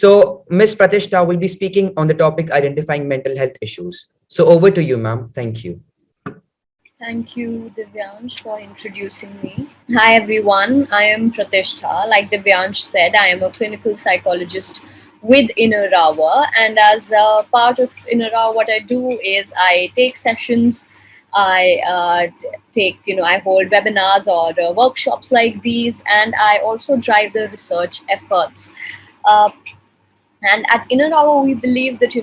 So Ms. Pratishtha will be speaking on the topic identifying mental health issues. So over to you, ma'am. Thank you. Thank you, Divyansh, for introducing me. Hi, everyone. I am Pratishtha. Like Divyansh said, I am a clinical psychologist with InnerHour. And as a part of InnerHour, what I do is I take sessions. I hold webinars or workshops like these, and I also drive the research efforts. Uh, and at InnerHour, we believe that,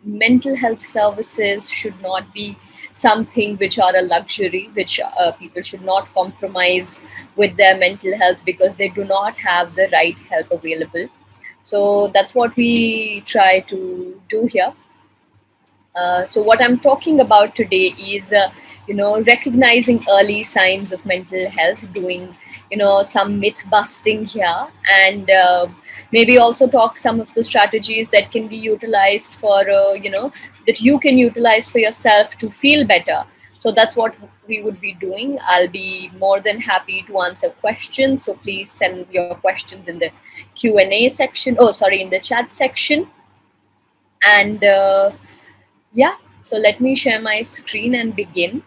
mental health services should not be something which are a luxury, which people should not compromise with their mental health because they do not have the right help available. So that's what we try to do here. So what I'm talking about today is, recognizing early signs of mental health, doing, some myth busting here, and maybe also talk some of the strategies that can be utilized for, that you can utilize for yourself to feel better. So that's what we would be doing. I'll be more than happy to answer questions. So please send your questions in the Q&A section. Oh, sorry, in the chat section. And yeah, so let me share my screen and begin.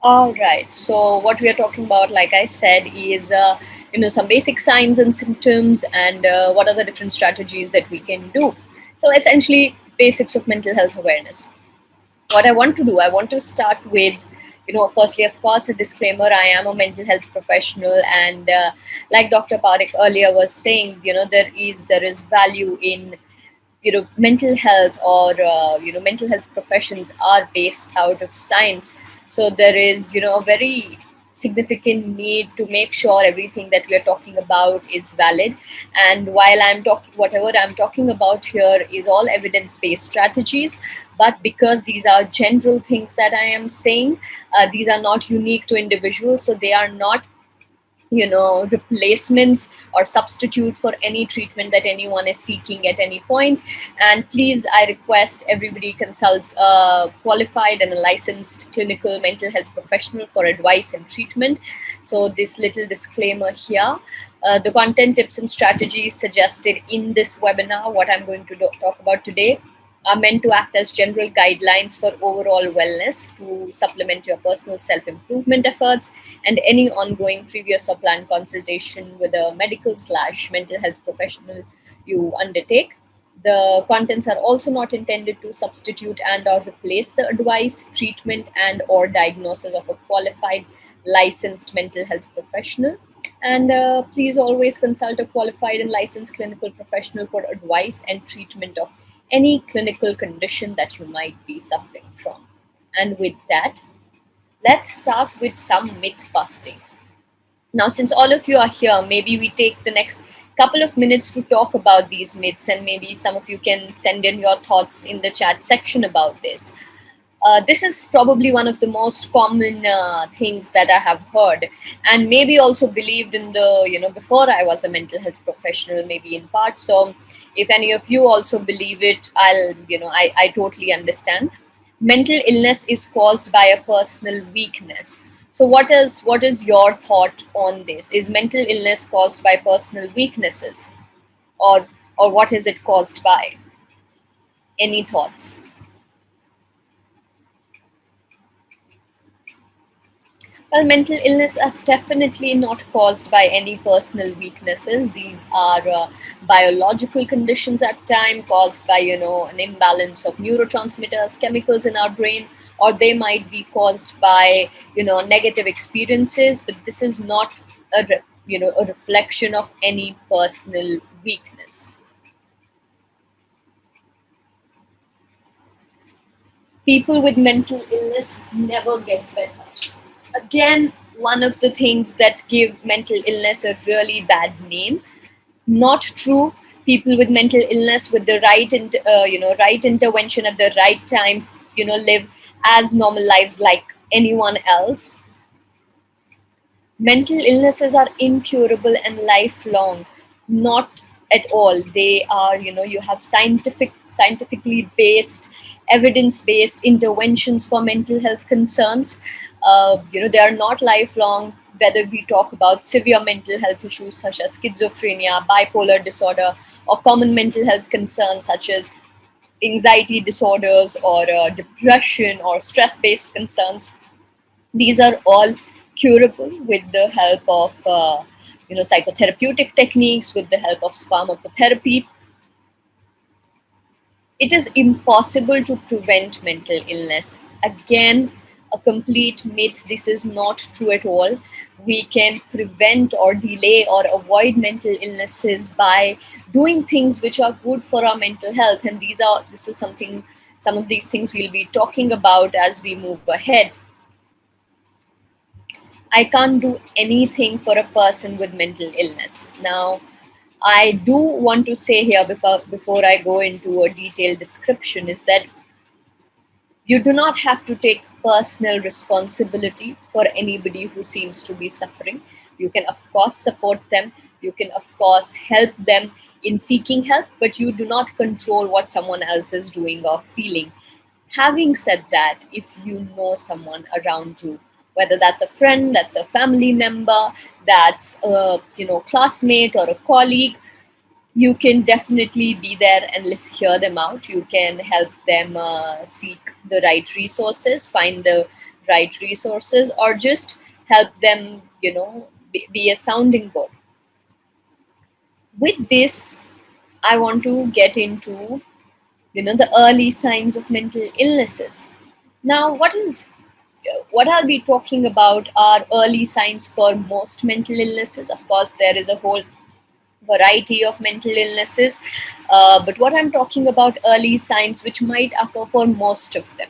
All right. So what we are talking about, like I said, is some basic signs and symptoms, and what are the different strategies that we can do. So essentially, basics of mental health awareness. What I want to do, I want to start with, firstly, of course, a disclaimer. I am a mental health professional, and like Dr. Parekh earlier was saying, there is value in mental health, or mental health professions are based out of science. So there is a very significant need to make sure everything that we are talking about is valid. And while I'm talking, whatever I'm talking about here is all evidence based strategies, but because these are general things that I am saying, these are not unique to individuals, so they are not replacements or substitute for any treatment that anyone is seeking at any point. And please, I request everybody consults a qualified and a licensed clinical mental health professional for advice and treatment. So this little disclaimer here. The content, tips and strategies suggested in this webinar, what I'm going to talk about today, are meant to act as general guidelines for overall wellness, to supplement your personal self-improvement efforts and any ongoing previous or planned consultation with a medical/mental health professional you undertake. The contents are also not intended to substitute and or replace the advice, treatment and or diagnosis of a qualified licensed mental health professional. And please always consult a qualified and licensed clinical professional for advice and treatment of any clinical condition that you might be suffering from. And with that, let's start with some myth busting. Now, since all of you are here, maybe we take the next couple of minutes to talk about these myths, and maybe some of you can send in your thoughts in the chat section about this. This is probably one of the most common things that I have heard, and maybe also believed in the, before I was a mental health professional, maybe in part. So if any of you also believe it, I totally understand. Mental illness is caused by a personal weakness. So what is your thought on this? Is mental illness caused by personal weaknesses, or what is it caused by? Any thoughts? Well, mental illness are definitely not caused by any personal weaknesses. These are biological conditions at time, caused by, an imbalance of neurotransmitters, chemicals in our brain, or they might be caused by, negative experiences. But this is not a reflection of any personal weakness. People with mental illness never get better. Again, one of the things that give mental illness a really bad name. Not true. People with mental illness, with the right intervention at the right time, live as normal lives like anyone else. Mental illnesses are incurable and lifelong. Not at all. They are, you have scientifically based, evidence based interventions for mental health concerns. They are not lifelong. Whether we talk about severe mental health issues such as schizophrenia, bipolar disorder, or common mental health concerns such as anxiety disorders or depression or stress-based concerns, these are all curable with the help of psychotherapeutic techniques, with the help of pharmacotherapy. It is impossible to prevent mental illness. Again, a complete myth. This is not true at all. We can prevent or delay or avoid mental illnesses by doing things which are good for our mental health. And this is something, some of these things we'll be talking about as we move ahead. I can't do anything for a person with mental illness. Now, I do want to say here before I go into a detailed description is that you do not have to take personal responsibility for anybody who seems to be suffering. You can, of course, support them. You can, of course, help them in seeking help, but you do not control what someone else is doing or feeling. Having said that, if you know someone around you, whether that's a friend, that's a family member, that's a classmate or a colleague, you can definitely be there and hear them out. You can help them seek the right resources, find the right resources, or just help them, be a sounding board. With this, I want to get into, the early signs of mental illnesses. Now, what I'll be talking about are early signs for most mental illnesses. Of course, there is a whole variety of mental illnesses, but what I'm talking about early signs which might occur for most of them,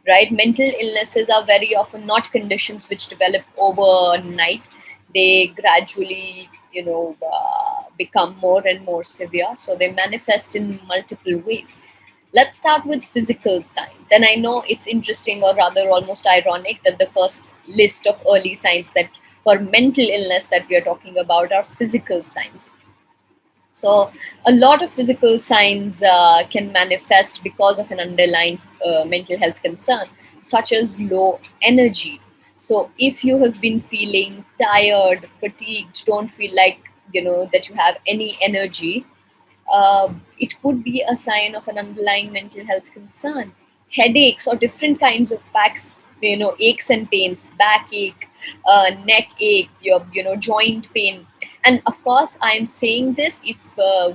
right? Mental illnesses are very often not conditions which develop overnight. They gradually, become more and more severe. So they manifest in multiple ways. Let's start with physical signs. And I know it's interesting, or rather almost ironic, that the first list of early signs that for mental illness that we are talking about are physical signs. So, a lot of physical signs can manifest because of an underlying mental health concern, such as low energy. So, if you have been feeling tired, fatigued, don't feel like that you have any energy, it could be a sign of an underlying mental health concern. Headaches or different kinds of backs, aches and pains, backache, neck ache, your joint pain. And of course, I'm saying this if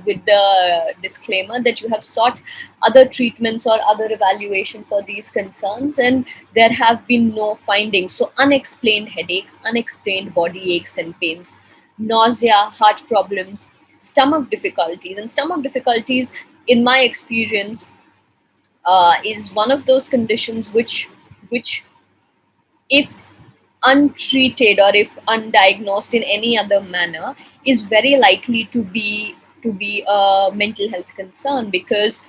with the disclaimer that you have sought other treatments or other evaluation for these concerns, and there have been no findings. So unexplained headaches, unexplained body aches and pains, nausea, heart problems, stomach difficulties. And stomach difficulties, in my experience, is one of those conditions which if untreated or if undiagnosed in any other manner is very likely to be a mental health concern, because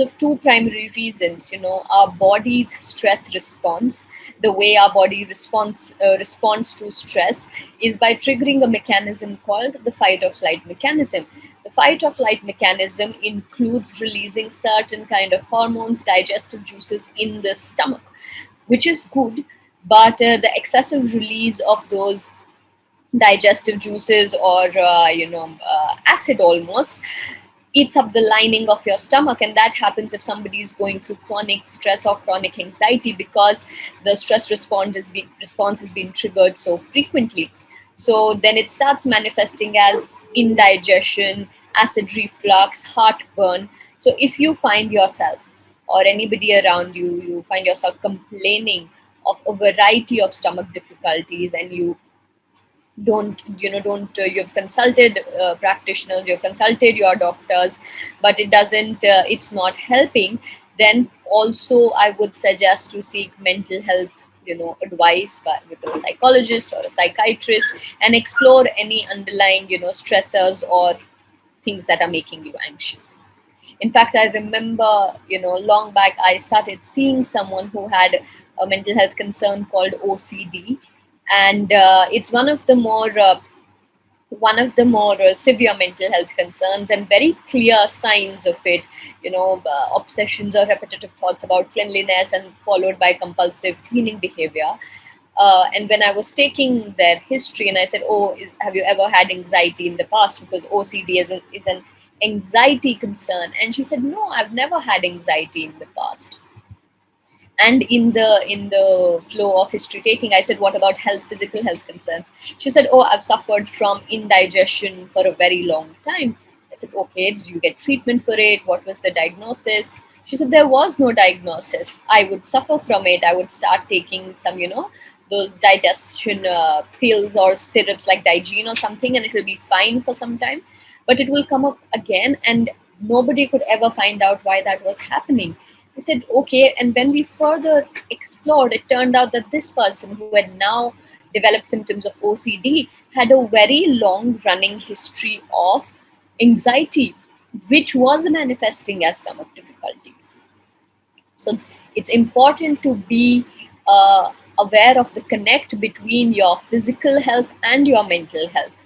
of two primary reasons. Our body's stress response, the way our body responds to stress, is by triggering a mechanism called the fight or flight mechanism. The fight or flight mechanism includes releasing certain kind of hormones, digestive juices in the stomach, which is good, but the excessive release of those digestive juices or acid almost eats up the lining of your stomach. And that happens if somebody is going through chronic stress or chronic anxiety, because the stress response is being triggered so frequently. So then it starts manifesting as indigestion, acid reflux, heartburn. So if you find yourself, or anybody around you, you find yourself complaining of a variety of stomach difficulties, and you don't you've consulted practitioners, you've consulted your doctors, but it's not helping, then also I would suggest to seek mental health advice with a psychologist or a psychiatrist, and explore any underlying stressors or things that are making you anxious. In fact, I remember, long back, I started seeing someone who had a mental health concern called OCD, and it's one of the more severe mental health concerns, and very clear signs of it. Obsessions or repetitive thoughts about cleanliness, and followed by compulsive cleaning behavior. And when I was taking their history, and I said, "Oh, have you ever had anxiety in the past?" Because OCD is an anxiety concern. And she said, "No, I've never had anxiety in the past." And in the flow of history taking, I said, "What about health, physical health concerns?" She said, "Oh, I've suffered from indigestion for a very long time." I said, "Okay, did you get treatment for it? What was the diagnosis?" She said, "There was no diagnosis. I would suffer from it. I would start taking some, those digestion pills or syrups like Digene or something, and it will be fine for some time, but it will come up again, and nobody could ever find out why that was happening." I said, "Okay." And when we further explored, it turned out that this person who had now developed symptoms of OCD had a very long running history of anxiety, which was manifesting as stomach difficulties. So it's important to be aware of the connect between your physical health and your mental health.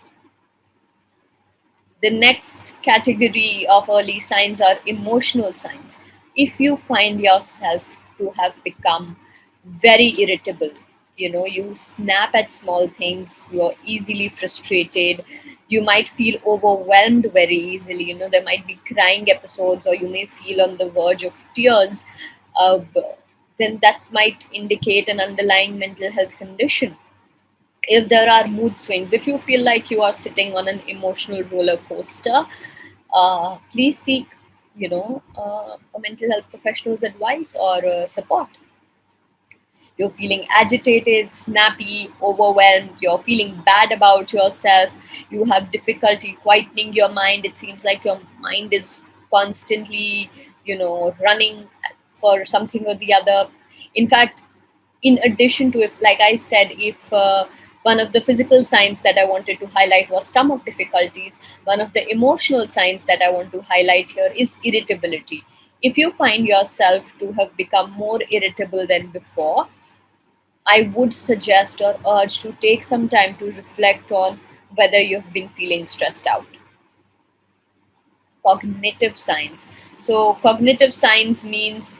The next category of early signs are emotional signs. If you find yourself to have become very irritable, you snap at small things, you're easily frustrated, you might feel overwhelmed very easily, there might be crying episodes, or you may feel on the verge of tears, uh, then that might indicate an underlying mental health condition. If there are mood swings, if you feel like you are sitting on an emotional roller coaster, please seek, a mental health professional's advice or support. You're feeling agitated, snappy, overwhelmed, you're feeling bad about yourself, you have difficulty quietening your mind, it seems like your mind is constantly, running for something or the other. In fact, in addition to, if like I said, if one of the physical signs that I wanted to highlight was stomach difficulties, one of the emotional signs that I want to highlight here is irritability. If you find yourself to have become more irritable than before, I would suggest or urge to take some time to reflect on whether you've been feeling stressed out. Cognitive signs. So cognitive signs means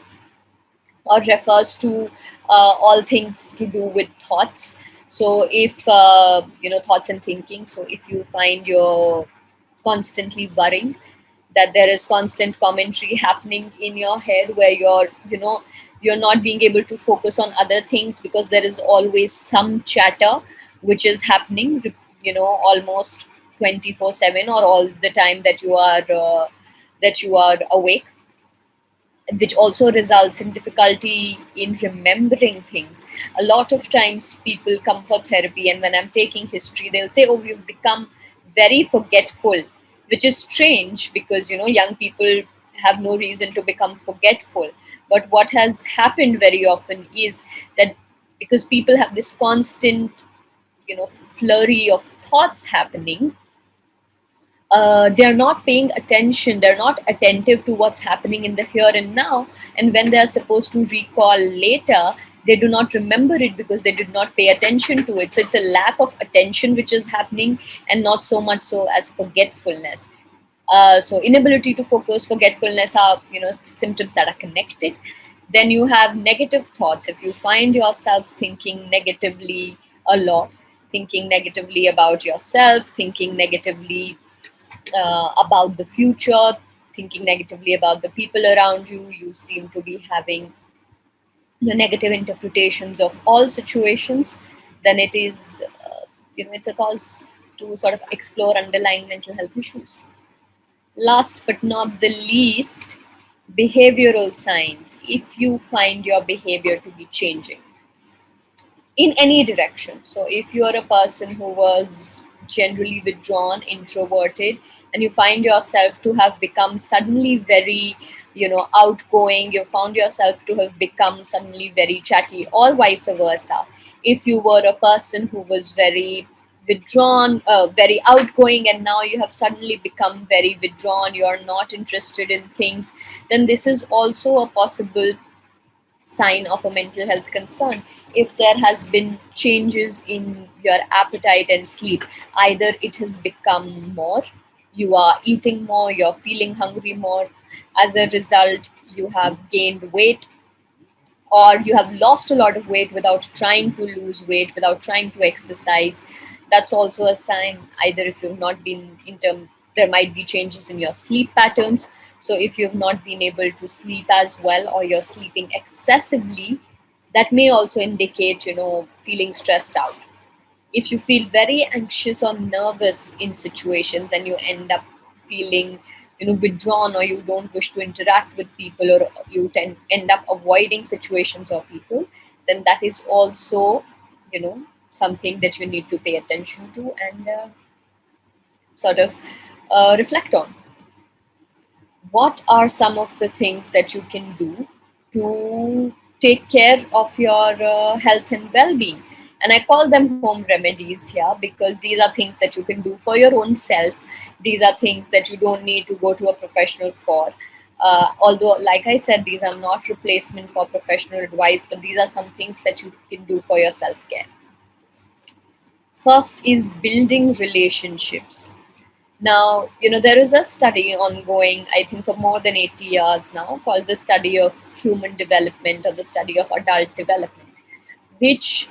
or refers to all things to do with thoughts. So if thoughts and thinking, so if you find you're constantly worrying, that there is constant commentary happening in your head where you're not being able to focus on other things because there is always some chatter which is happening, almost 24/7, or all the time that you are awake, which also results in difficulty in remembering things. A lot of times people come for therapy, and when I'm taking history, they'll say, "Oh, you've become very forgetful," which is strange because, young people have no reason to become forgetful. But what has happened very often is that because people have this constant, you know, flurry of thoughts happening, they're not paying attention, they're not attentive to what's happening in the here and now, and when they're supposed to recall later, they do not remember it because they did not pay attention to it. So it's a lack of attention which is happening, and not so much so as forgetfulness. So inability to focus, forgetfulness are, symptoms that are connected. Then you have negative thoughts. If you find yourself thinking negatively a lot, thinking negatively about yourself, thinking negatively about the future, thinking negatively about the people around you. You seem to be having negative interpretations of all situations. Then it is, it's a cause to sort of explore underlying mental health issues. Last but not the least, behavioral signs. If you find your behavior to be changing in any direction. So if you are a person who was generally withdrawn, introverted, and you find yourself to have become suddenly very, outgoing, you found yourself to have become suddenly very chatty, or vice versa. If you were a person who was very withdrawn, very outgoing, and now you have suddenly become very withdrawn, you are not interested in things, then this is also a possible sign of a mental health concern. If there has been changes in your appetite and sleep, either it has become more, you are eating more, you're feeling hungry more, as a result you have gained weight, or you have lost a lot of weight without trying to lose weight, without trying to exercise, that's also a sign. Either if you've not been in term, there might be changes in your sleep patterns. So if you've not been able to sleep as well, or you're sleeping excessively, that may also indicate, feeling stressed out. If you feel very anxious or nervous in situations and you end up feeling, withdrawn, or you don't wish to interact with people, or you end up avoiding situations or people, then that is also, something that you need to pay attention to and sort of reflect on. What are some of the things that you can do to take care of your health and well-being? And I call them home remedies here because these are things that you can do for your own self. These are things that you don't need to go to a professional for. Although, like I said, these are not replacement for professional advice, but these are some things that you can do for your self-care. First is building relationships. Now, there is a study ongoing, I think, for more than 80 years now, called the study of human development, or the study of adult development, which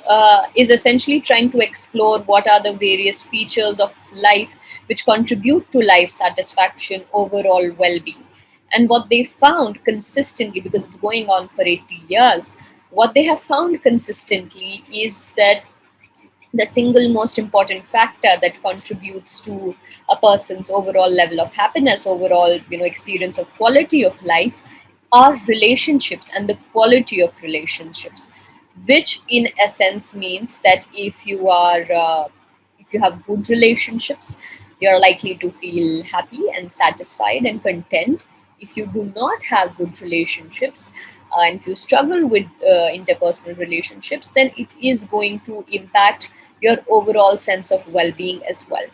is essentially trying to explore what are the various features of life which contribute to life satisfaction, overall well being. And what they found consistently, because it's going on for 80 years, what they have found consistently is that the single most important factor that contributes to a person's overall level of happiness, overall, experience of quality of life, are relationships and the quality of relationships, which in essence means that if you have good relationships, you're likely to feel happy and satisfied and content. If you do not have good relationships, and if you struggle with interpersonal relationships, then it is going to impact your overall sense of well-being as well.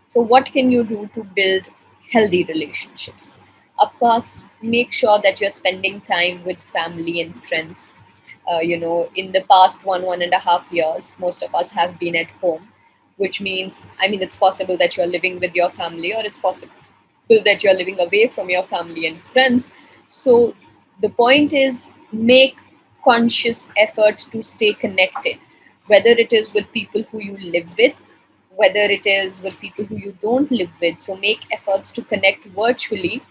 So what can you do to build healthy relationships? Of course, make sure that you're spending time with family and friends. In the past 1.5 years, most of us have been at home, which means, I mean, it's possible that you're living with your family, or it's possible that you're living away from your family and friends. So the point is, make conscious effort to stay connected, whether it is with people who you live with, whether it is with people who you don't live with. So make efforts to connect virtually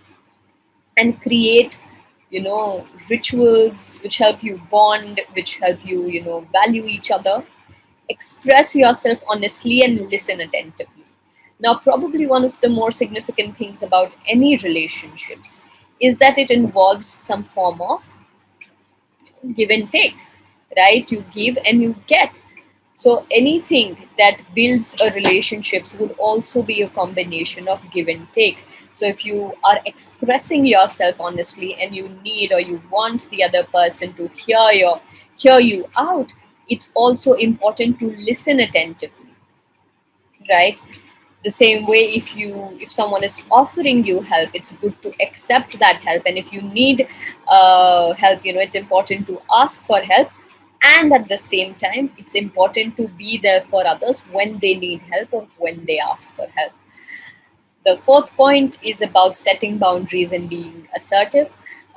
and create, rituals which help you bond, which help you, value each other. Express yourself honestly and listen attentively. Now, probably one of the more significant things about any relationships is that it involves some form of give and take, right? You give and you get. So anything that builds a relationships would also be a combination of give and take. So if you are expressing yourself honestly and you need or you want the other person to hear you out, it's also important to listen attentively, right? The same way, if someone is offering you help, it's good to accept that help. And if you need help, it's important to ask for help. And at the same time, it's important to be there for others when they need help or when they ask for help. The fourth point is about setting boundaries and being assertive.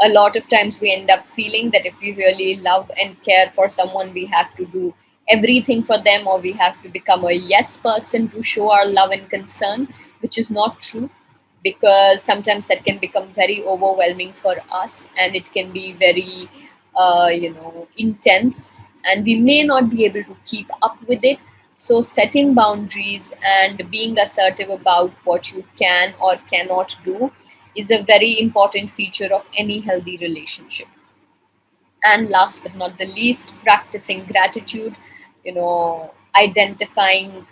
A lot of times we end up feeling that if we really love and care for someone, we have to do everything for them, or we have to become a yes person to show our love and concern, which is not true, because sometimes that can become very overwhelming for us, and it can be very intense, and we may not be able to keep up with it. So setting boundaries and being assertive about what you can or cannot do is a very important feature of any healthy relationship. And last but not the least, practicing gratitude, identifying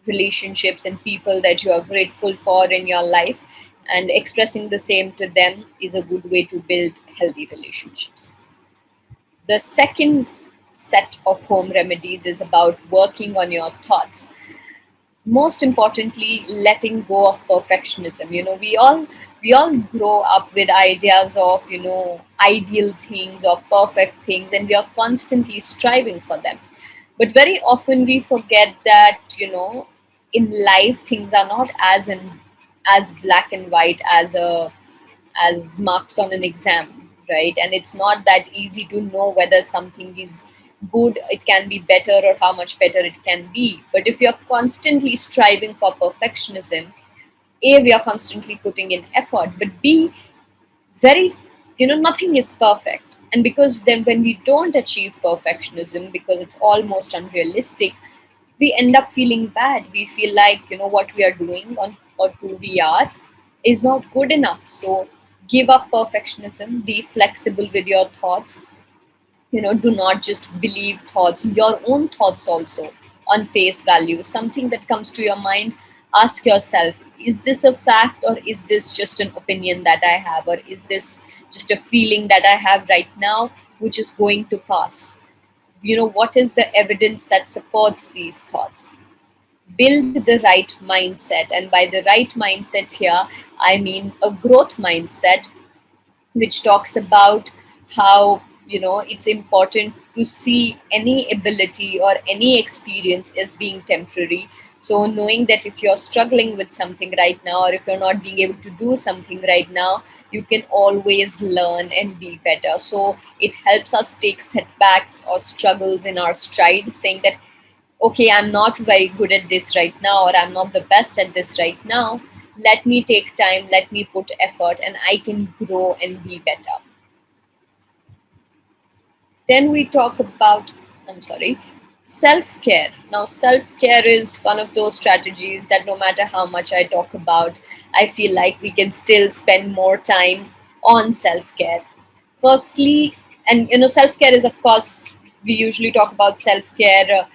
relationships and people that you are grateful for in your life and expressing the same to them is a good way to build healthy relationships. The second set of home remedies is about working on your thoughts. Most importantly, letting go of perfectionism. We all grow up with ideas of, ideal things or perfect things, and we are constantly striving for them. But very often we forget that, in life things are not as black and white as marks on an exam, right? And it's not that easy to know whether something is good, it can be better, or how much better it can be. But if you're constantly striving for perfectionism, A, we are constantly putting in effort, but B, very, nothing is perfect. And because then when we don't achieve perfectionism, because it's almost unrealistic, we end up feeling bad. We feel like, what we are doing on or who we are is not good enough. So give up perfectionism, be flexible with your thoughts. Do not just believe thoughts, your own thoughts also, on face value. Something that comes to your mind, ask yourself, is this a fact, or is this just an opinion that I have, or is this just a feeling that I have right now, which is going to pass? What is the evidence that supports these thoughts? Build the right mindset. And by the right mindset here, I mean a growth mindset, which talks about how, it's important to see any ability or any experience as being temporary. So knowing that if you're struggling with something right now, or if you're not being able to do something right now, you can always learn and be better. So it helps us take setbacks or struggles in our stride, saying that, okay, I'm not very good at this right now, or I'm not the best at this right now. Let me take time, let me put effort, and I can grow and be better. Then we talk about, I'm sorry, self care. Now, self care is one of those strategies that no matter how much I talk about, I feel like we can still spend more time on self care. Firstly, and self care is, of course, we usually talk about self care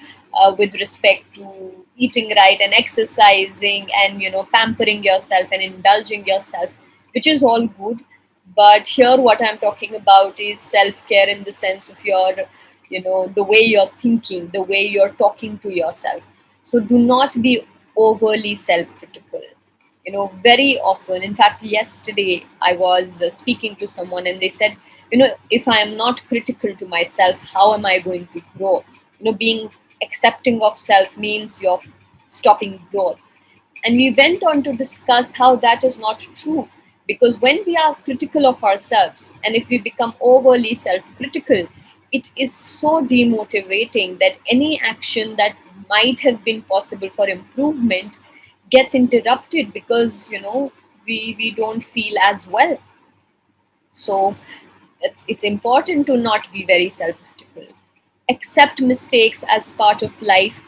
with respect to eating right and exercising and, pampering yourself and indulging yourself, which is all good. But here, what I'm talking about is self care in the sense of your, the way you're thinking, the way you're talking to yourself. So do not be overly self critical. Very often, in fact, yesterday I was speaking to someone and they said, if I am not critical to myself, how am I going to grow? Being accepting of self means you're stopping growth. And we went on to discuss how that is not true. Because when we are critical of ourselves, and if we become overly self critical, it is so demotivating that any action that might have been possible for improvement gets interrupted because, we don't feel as well. So it's important to not be very self-critical. Accept mistakes as part of life.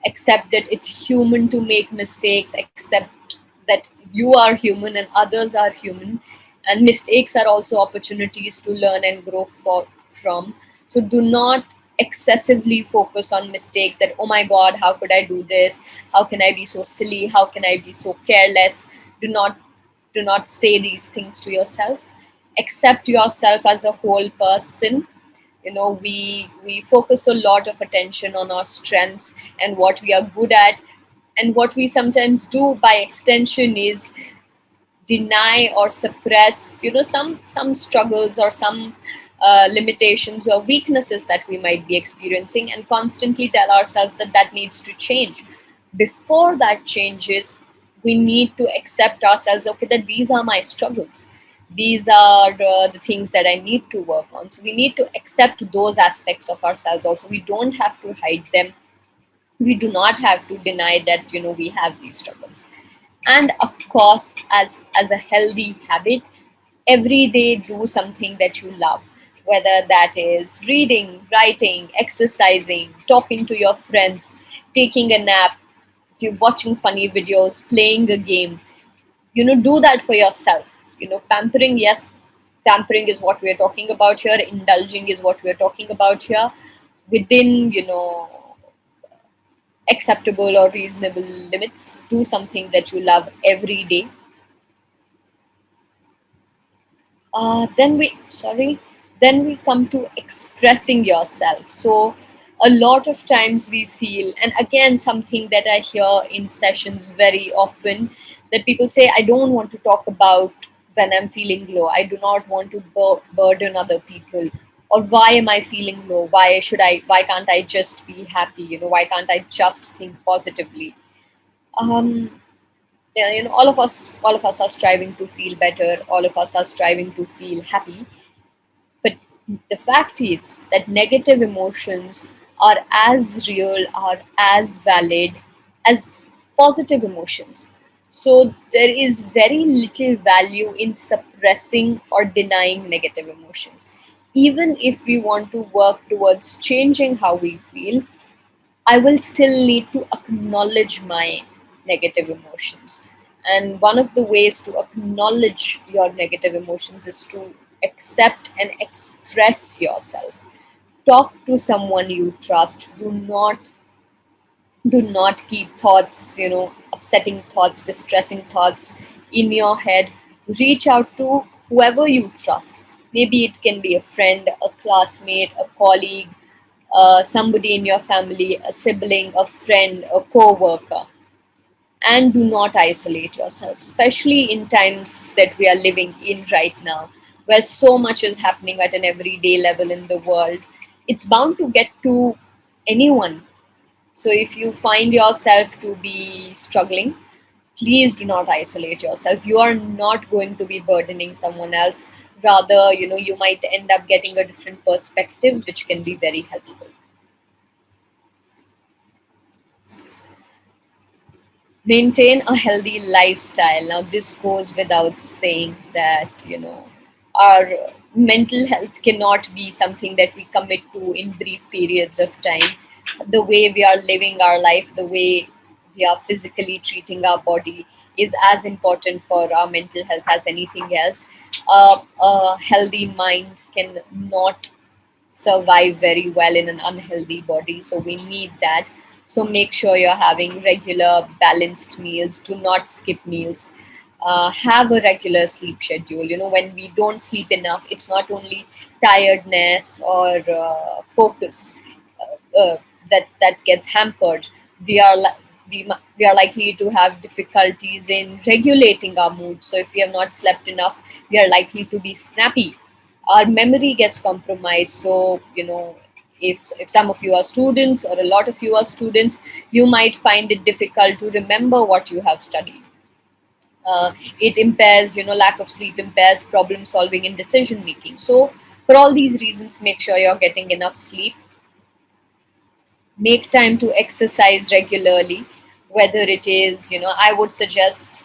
Accept that it's human to make mistakes. Accept that you are human and others are human, and mistakes are also opportunities to learn and grow from. So do not excessively focus on mistakes, that, oh my god, how could I do this, how can I be so silly, how can I be so careless. Do not say these things to yourself. Accept yourself as a whole person. We focus a lot of attention on our strengths and what we are good at, and what we sometimes do by extension is deny or suppress, some struggles or some limitations or weaknesses that we might be experiencing, and constantly tell ourselves that that needs to change. Before that changes, we need to accept ourselves, okay, that these are my struggles, these are the things that I need to work on. So we need to accept those aspects of ourselves also. We don't have to hide them. We do not have to deny that, we have these struggles. And of course, as a healthy habit, every day do something that you love, whether that is reading, writing, exercising, talking to your friends, taking a nap, you watching funny videos, playing a game. Do that for yourself. Pampering, yes, pampering is what we're talking about here, indulging is what we're talking about here, within, acceptable or reasonable limits. Do something that you love every day. Then we come to expressing yourself. So a lot of times we feel, and again, something that I hear in sessions very often, that people say, I don't want to talk about when I'm feeling low, I do not want to burden other people, or why am I feeling low, why can't I just be happy, why can't I just think positively. um, yeah, all of us are striving to feel better, all of us are striving to feel happy. The fact is that negative emotions are as real, are as valid as positive emotions. So there is very little value in suppressing or denying negative emotions. Even if we want to work towards changing how we feel, I will still need to acknowledge my negative emotions. And one of the ways to acknowledge your negative emotions is to accept and express yourself. Talk to someone you trust. Do not keep thoughts, upsetting thoughts, distressing thoughts in your head. Reach out to whoever you trust. Maybe it can be a friend, a classmate, a colleague, somebody in your family, a sibling, a friend, a co-worker. And do not isolate yourself, especially in times that we are living in right now, where so much is happening at an everyday level in the world. It's bound to get to anyone. So if you find yourself to be struggling, please do not isolate yourself. You are not going to be burdening someone else. Rather, you might end up getting a different perspective, which can be very helpful. Maintain a healthy lifestyle. Now this goes without saying that our mental health cannot be something that we commit to in brief periods of time. The way we are living our life, the way we are physically treating our body is as important for our mental health as anything else. A healthy mind can not survive very well in an unhealthy body. So we need that. So make sure you're having regular balanced meals. Do not skip meals. Have a regular sleep schedule. When we don't sleep enough, it's not only tiredness or focus that gets hampered. We are li- we are likely to have difficulties in regulating our mood. So if we have not slept enough, we are likely to be snappy. Our memory gets compromised. So if some of you are students or a lot of you are students, you might find it difficult to remember what you have studied. It impairs, lack of sleep impairs problem solving and decision making. So for all these reasons, make sure you're getting enough sleep. Make time to exercise regularly, whether it is, I would suggest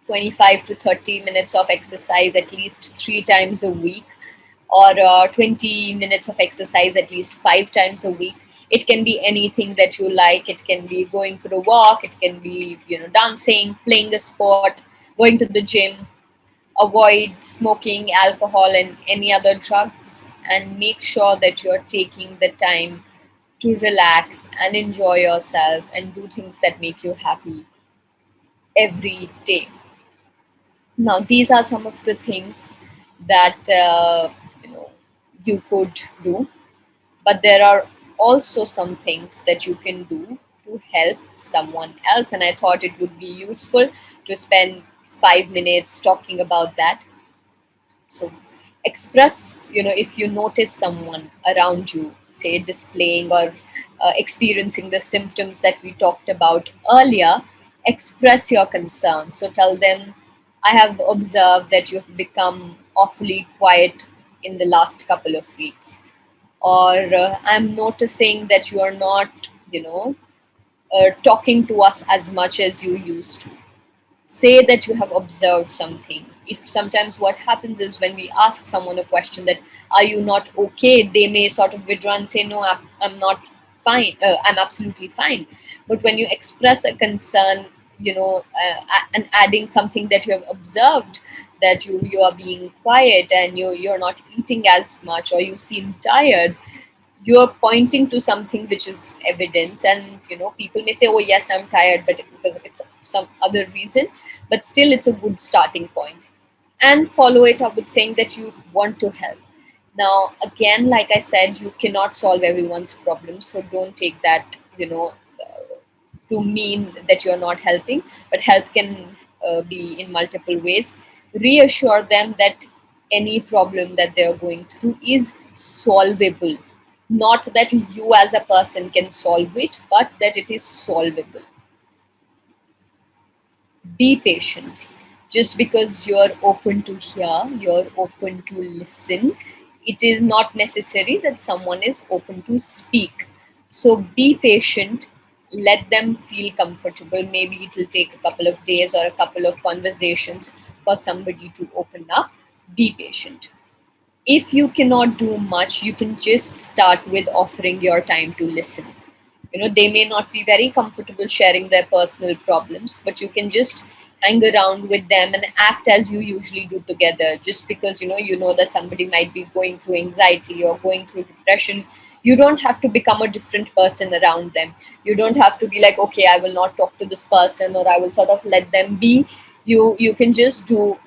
25 to 30 minutes of exercise at least 3 times a week, or 20 minutes of exercise at least 5 times a week. It can be anything that you like. It can be going for a walk, it can be, dancing, playing a sport, going to the gym. Avoid smoking, alcohol, and any other drugs, and make sure that you're taking the time to relax and enjoy yourself and do things that make you happy every day. Now, these are some of the things that you know you could do, but there are also some things that you can do to help someone else, and I thought it would be useful to spend 5 minutes talking about that. So express, if you notice someone around you, say displaying or experiencing the symptoms that we talked about earlier, express your concern. So tell them, I have observed that you've become awfully quiet in the last couple of weeks. Or I'm noticing that you are not, talking to us as much as you used to. Say that you have observed something. If sometimes what happens is when we ask someone a question that, are you not okay, they may sort of withdraw and say, no, I'm not fine, I'm absolutely fine. But when you express a concern, and adding something that you have observed, that you are being quiet and you're not eating as much, or you seem tired, you're pointing to something which is evidence. And people may say, oh yes, I'm tired, but because it's some other reason. But still, it's a good starting point. And follow it up with saying that you want to help. Now again, like I said, you cannot solve everyone's problems, so don't take that to mean that you're not helping. But help can be in multiple ways. Reassure them that any problem that they're going through is solvable. Not that you as a person can solve it, but that it is solvable. Be patient. Just because you're open to hear, you're open to listen, it is not necessary that someone is open to speak. So be patient, let them feel comfortable. Maybe it will take a couple of days or a couple of conversations for somebody to open up. Be patient. If you cannot do much, you can just start with offering your time to listen. They may not be very comfortable sharing their personal problems, but you can just hang around with them and act as you usually do together. Just because you know that somebody might be going through anxiety or going through depression, you don't have to become a different person around them. You don't have to be like, okay, I will not talk to this person, or I will sort of let them be. You can just do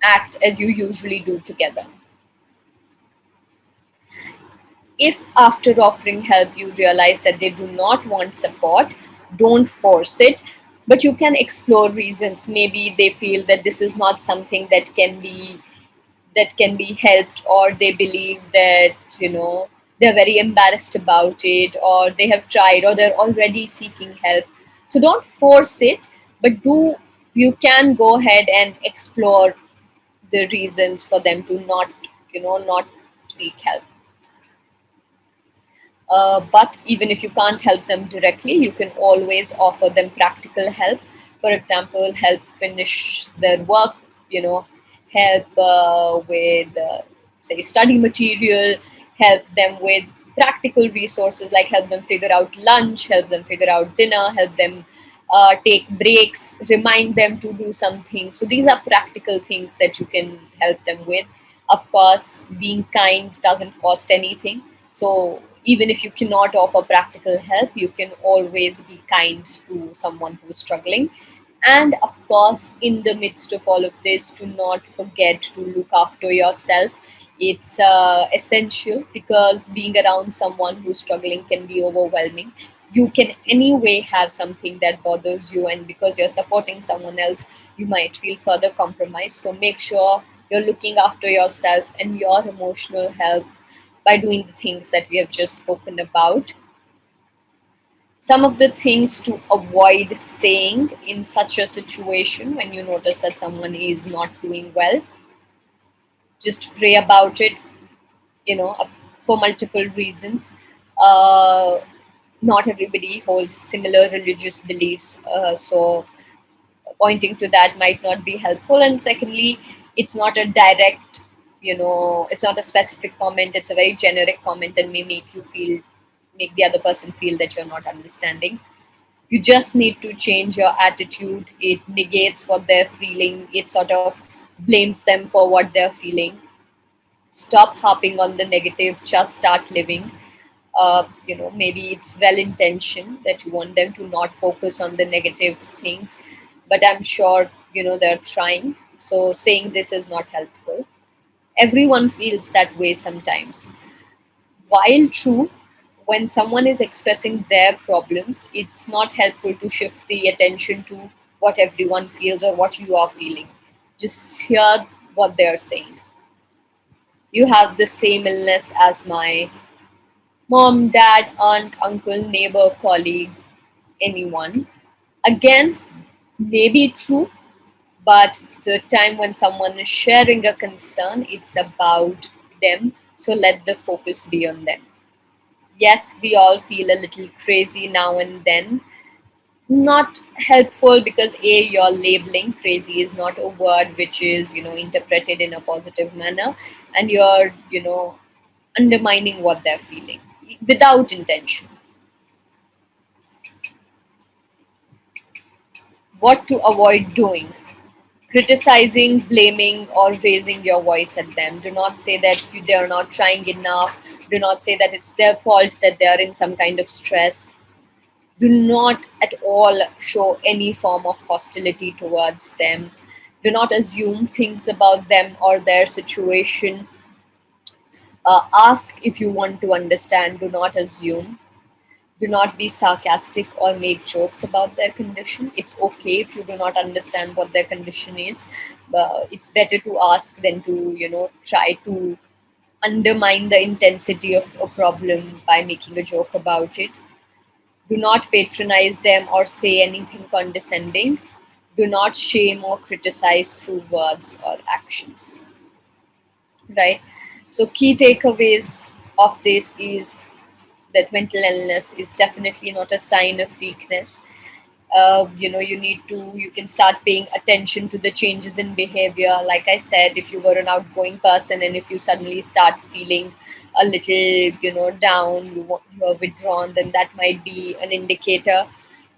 act as you usually do together. If after offering help you realize that they do not want support, don't force it, but you can explore reasons. Maybe they feel that this is not something that can be helped, or they believe that they're very embarrassed about it, or they have tried, or they're already seeking help. So don't force it, but do you can go ahead and explore the reasons for them to not seek help. But even if you can't help them directly, you can always offer them practical help. For example, help finish their work, help with, say, study material, help them with practical resources like help them figure out lunch, help them figure out dinner, help them take breaks, remind them to do something. So these are practical things that you can help them with. Of course, being kind doesn't cost anything. So even if you cannot offer practical help, you can always be kind to someone who is struggling. And of course, in the midst of all of this, do not forget to look after yourself. It's essential, because being around someone who's struggling can be overwhelming. You can anyway have something that bothers you, and because you're supporting someone else, you might feel further compromised. So make sure you're looking after yourself and your emotional health by doing the things that we have just spoken about. Some of the things to avoid saying in such a situation: when you notice that someone is not doing well, just pray about it, for multiple reasons. Uh, Not everybody holds similar religious beliefs, so pointing to that might not be helpful. And secondly, it's not a direct, it's not a specific comment, it's a very generic comment, and may make the other person feel that you're not understanding. You just need to change your attitude. It negates what they're feeling, it sort of blames them for what they're feeling. Stop harping on the negative, just start living. Maybe it's well intentioned that you want them to not focus on the negative things, but I'm sure they're trying. So saying this is not helpful. Everyone feels that way sometimes. While true, when someone is expressing their problems, it's not helpful to shift the attention to what everyone feels or what you are feeling. Just hear what they're saying. You have the same illness as my mom, dad, aunt, uncle, neighbor, colleague, anyone. Again, maybe true, but the time when someone is sharing a concern, it's about them. So let the focus be on them. Yes, we all feel a little crazy now and then. Not helpful, because you're labeling. Crazy is not a word which is interpreted in a positive manner, and you're undermining what they're feeling without intention. What to avoid doing: criticizing, blaming, or raising your voice at them. Do not say that they're not trying enough. Do not say that it's their fault that they are in some kind of stress. Do not at all show any form of hostility towards them. Do not assume things about them or their situation. Ask if you want to understand. Do not assume. Do not be sarcastic or make jokes about their condition. It's okay if you do not understand what their condition is. It's better to ask than to, try to undermine the intensity of a problem by making a joke about it. Do not patronize them or say anything condescending. Do not shame or criticize through words or actions. Right? So key takeaways of this is that mental illness is definitely not a sign of weakness. You can start paying attention to the changes in behavior. Like I said, if you were an outgoing person and if you suddenly start feeling a little, down, you're withdrawn, then that might be an indicator.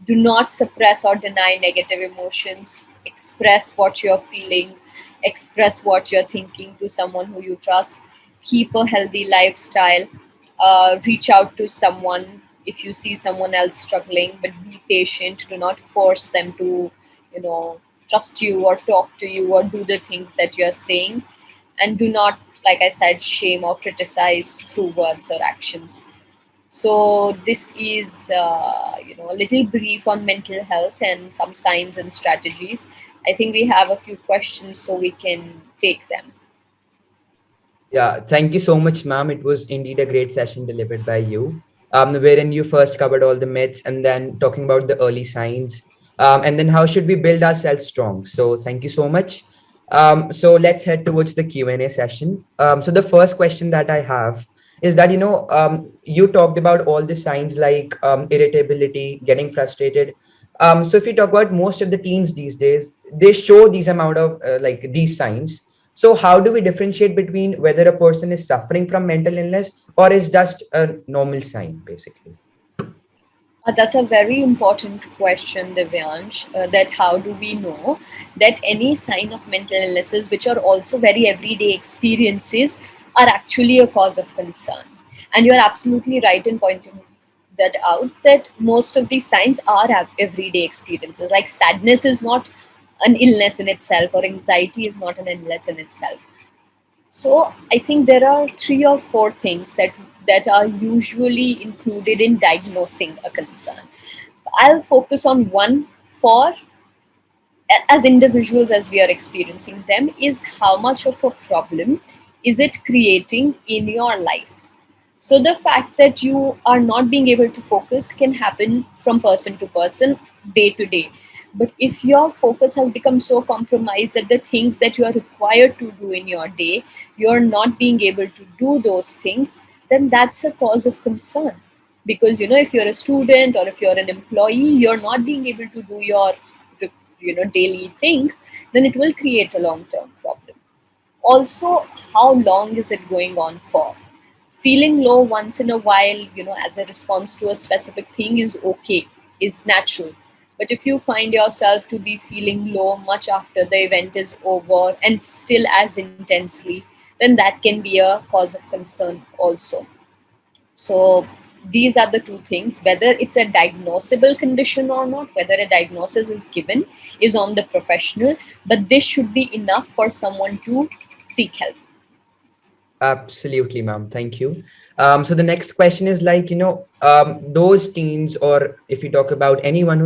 Do not suppress or deny negative emotions. Express what you're feeling, express what you're thinking to someone who you trust. Keep a healthy lifestyle. Reach out to someone if you see someone else struggling, but be patient. Do not force them to, trust you or talk to you or do the things that you're saying. And do not, like I said, shame or criticize through words or actions. So this is, a little brief on mental health and some signs and strategies. I think we have a few questions, so we can take them. Yeah, thank you so much, ma'am. It was indeed a great session delivered by you, wherein you first covered all the myths and then talking about the early signs, and then how should we build ourselves strong. So thank you so much. So let's head towards the Q&A session. So the first question that I have is that, you talked about all the signs like irritability, getting frustrated. So if you talk about most of the teens these days, they show these amount of like these signs. So, how do we differentiate between whether a person is suffering from mental illness or is just a normal sign, basically? That's a very important question, Divyansh. That how do we know that any sign of mental illnesses, which are also very everyday experiences, are actually a cause of concern? And you're absolutely right in pointing that out, that most of these signs are everyday experiences. Like sadness is not an illness in itself, or anxiety is not an illness in itself. So I think there are three or four things that are usually included in diagnosing a concern. I'll focus on one for as individuals as we are experiencing them is how much of a problem is it creating in your life. So the fact that you are not being able to focus can happen from person to person, day to day. But if your focus has become so compromised that the things that you are required to do in your day, you're not being able to do those things, then that's a cause of concern. Because if you're a student or if you're an employee, you're not being able to do your daily things, then it will create a long-term problem. Also, how long is it going on for? Feeling low once in a while, as a response to a specific thing is okay, is natural. But if you find yourself to be feeling low much after the event is over and still as intensely, then that can be a cause of concern also. So these are the two things. Whether it's a diagnosable condition or not, whether a diagnosis is given, is on the professional, but this should be enough for someone to seek help. Absolutely, ma'am. Thank you. So the next question is like, those teens, or if you talk about anyone who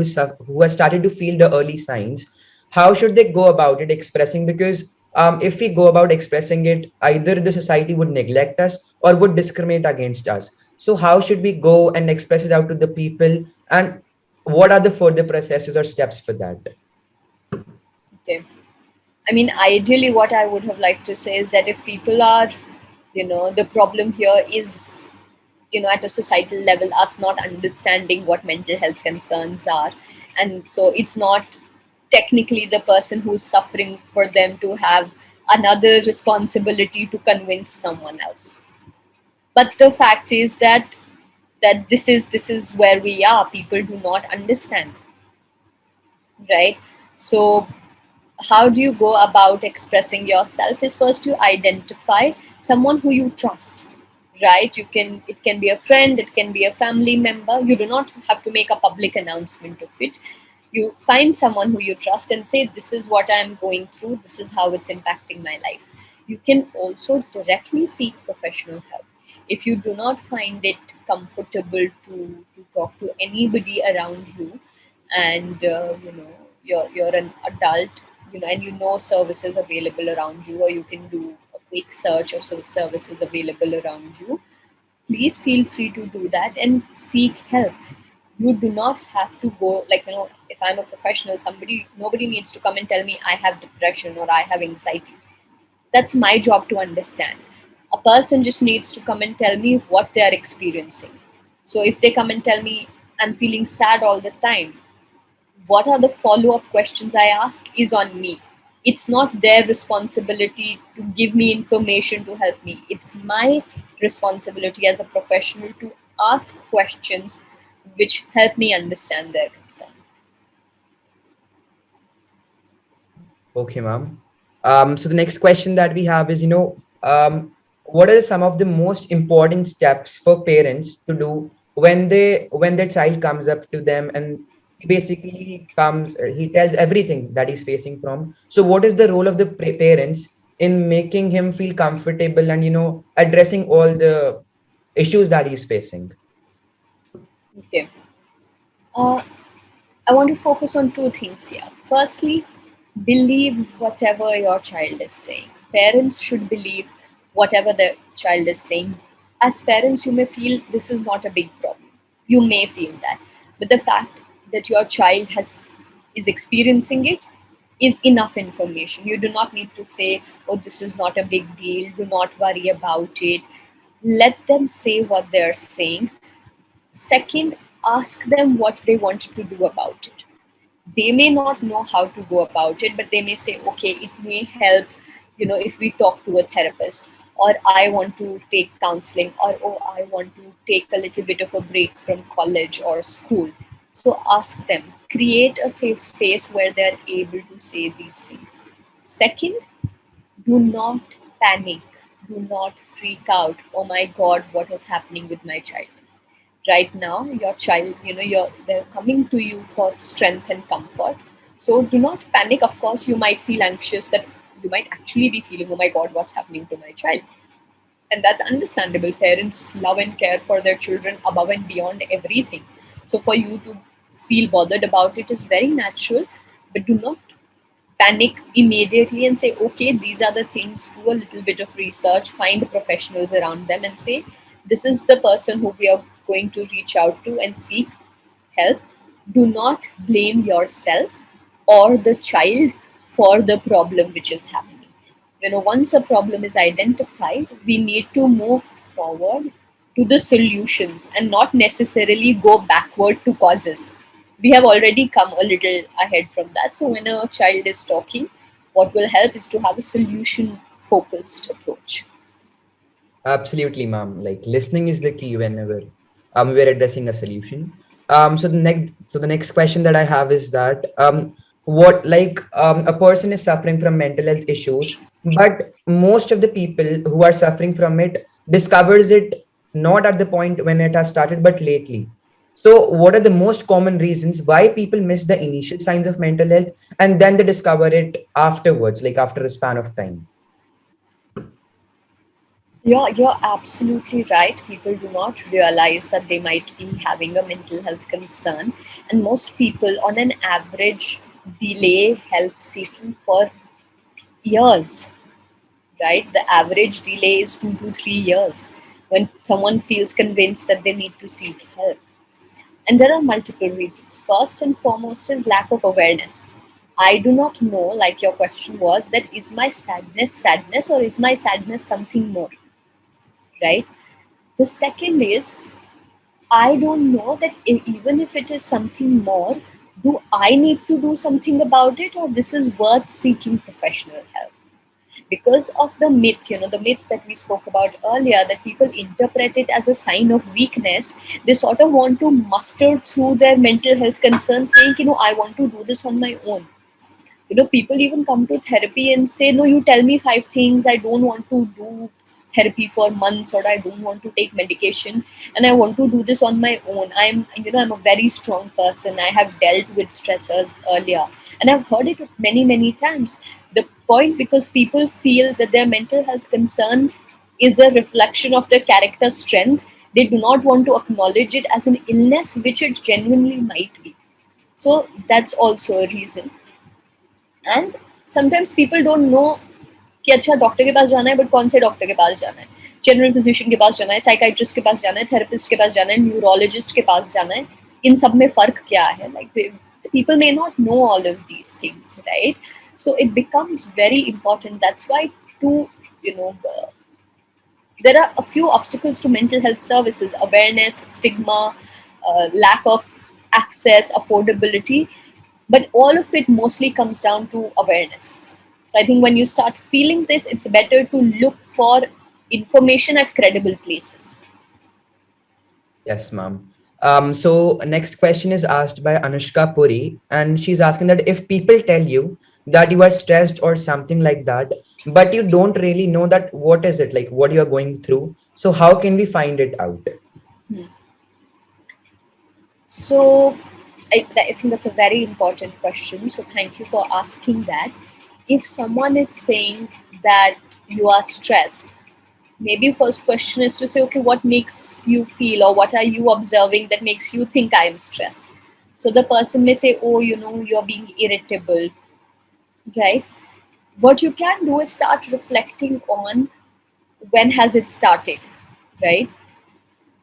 has started to feel the early signs, how should they go about it expressing? Because if we go about expressing it, either the society would neglect us or would discriminate against us. So how should we go and express it out to the people? And what are the further processes or steps for that? Okay. I mean, ideally, what I would have liked to say is that if people are, the problem here is, at a societal level, us not understanding what mental health concerns are. And so it's not technically the person who's suffering for them to have another responsibility to convince someone else. But the fact is that this is where we are. People do not understand, right? So how do you go about expressing yourself is first to identify someone who you trust, right? It can be a friend, it can be a family member. You do not have to make a public announcement of it. You find someone who you trust and say, this is what I'm going through, this is how it's impacting my life. You can also directly seek professional help if you do not find it comfortable to talk to anybody around you. And you're an adult, and services available around you, or you can do a quick search of some services available around you. Please feel free to do that and seek help. You do not have to go, like, if I'm a professional, nobody needs to come and tell me I have depression or I have anxiety. That's my job to understand. A person just needs to come and tell me what they are experiencing. So if they come and tell me I'm feeling sad all the time, what are the follow up questions I ask is on me. It's not their responsibility to give me information to help me. It's my responsibility as a professional to ask questions which help me understand their concern. Okay, ma'am. So the next question that we have is, what are some of the most important steps for parents to do when their child comes up to them and he basically he tells everything that he's facing from. So what is the role of the parents in making him feel comfortable and addressing all the issues that he's facing? Okay. Uh, I want to focus on two things here. Firstly, believe whatever your child is saying. Parents should believe whatever the child is saying. As parents, you may feel this is not a big problem. You may feel that. But the fact that your child is experiencing it is enough information. You do not need to say, oh, this is not a big deal. Do not worry about it. Let them say what they're saying. Second, ask them what they want to do about it. They may not know how to go about it, but they may say, okay, it may help, if we talk to a therapist, or I want to take counseling, or oh, I want to take a little bit of a break from college or school. So ask them, create a safe space where they're able to say these things. Second, do not panic, do not freak out. Oh my god, what is happening with my child? Right now your child, they're coming to you for strength and comfort. So do not panic. Of course you might feel anxious, that you might actually be feeling, oh my god, what's happening to my child? And that's understandable. Parents love and care for their children above and beyond everything. So for you to feel bothered about it is very natural. But do not panic immediately and say, okay, these are the things. Do a little bit of research, find professionals around them and say, this is the person who we are going to reach out to and seek help. Do not blame yourself or the child for the problem which is happening. Once a problem is identified, we need to move forward to the solutions and not necessarily go backward to causes. We have already come a little ahead from that. So when a child is talking, what will help is to have a solution focused approach. Absolutely, ma'am. Like listening is the key whenever we're addressing a solution. So the next question that I have is that what like a person is suffering from mental health issues, but most of the people who are suffering from it discovers it not at the point when it has started, but lately. So what are the most common reasons why people miss the initial signs of mental health and then they discover it afterwards, like after a span of time? You're absolutely right. People do not realize that they might be having a mental health concern. And most people, on an average, delay help seeking for years, right? The average delay is 2 to 3 years when someone feels convinced that they need to seek help. And there are multiple reasons. First and foremost is lack of awareness. I do not know, like your question was, that is my sadness sadness or is my sadness something more, right? The second is, I don't know that even if it is something more, do I need to do something about it, or this is worth seeking professional help? Because of the myth, the myth that we spoke about earlier, that people interpret it as a sign of weakness. They sort of want to muster through their mental health concerns, saying, I want to do this on my own. People even come to therapy and say, no, you tell me 5 things, I don't want to do therapy for months, or I don't want to take medication, and I want to do this on my own. I'm a very strong person, I have dealt with stressors earlier, and I've heard it many many times. The point, because people feel that their mental health concern is a reflection of their character strength, they do not want to acknowledge it as an illness, which it genuinely might be. So that's also a reason. And sometimes people don't know कि अच्छा doctor के पास जाना है, but कौन से doctor के पास जाना है? जनरल फिजिशियन के पास जाना है, साइकाइट्रिस्ट के पास जाना है, थेरेपिस्ट के पास जाना है, न्यूरोलॉजिस्ट के पास जाना है? इन सब में फ़र्क क्या है? Like people may not know all of these things, right? So it becomes very important. That's why to, you know There are a few obstacles to mental health services: awareness, stigma, lack of access, affordability. But all of it mostly comes down to awareness. So I think when you start feeling this, it's better to look for information at credible places. Yes, ma'am. So next question is asked by Anushka Puri, and she's asking that if people tell you that you are stressed or something like that, but you don't really know that what is it like, what you are going through. So how can we find it out? So I think that's a very important question. So thank you for asking that. If someone is saying that you are stressed, maybe first question is to say, okay, what makes you feel, or what are you observing that makes you think I am stressed? So the person may say, oh, you're being irritable, right? What you can do is start reflecting on when has it started, right?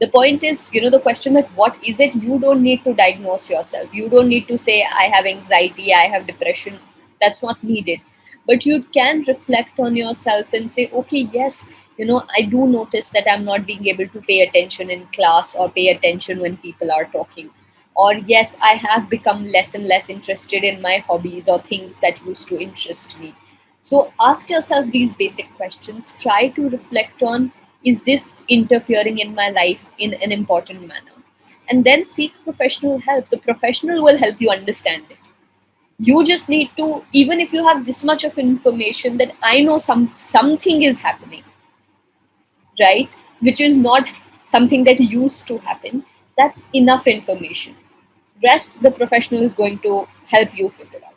The point is, the question that what is it, you don't need to diagnose yourself. You don't need to say I have anxiety, I have depression. That's not needed. But you can reflect on yourself and say, okay, yes, I do notice that I'm not being able to pay attention in class or pay attention when people are talking. Or yes, I have become less and less interested in my hobbies or things that used to interest me. So ask yourself these basic questions. Try to reflect on, is this interfering in my life in an important manner? And then seek professional help. The professional will help you understand it. You just need to, even if you have this much of information that I know something is happening, right? Which is not something that used to happen. That's enough information. Rest, the professional is going to help you figure out.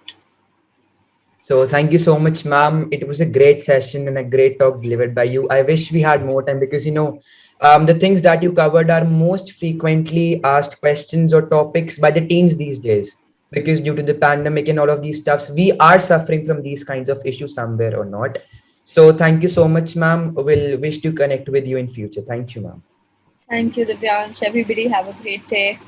So thank you so much, ma'am. It was a great session and a great talk delivered by you. I wish we had more time because the things that you covered are most frequently asked questions or topics by the teens these days. Because due to the pandemic and all of these stuffs, we are suffering from these kinds of issues somewhere or not. So thank you so much, ma'am. We'll wish to connect with you in future. Thank you, ma'am. Thank you, Divyansh. Everybody have a great day.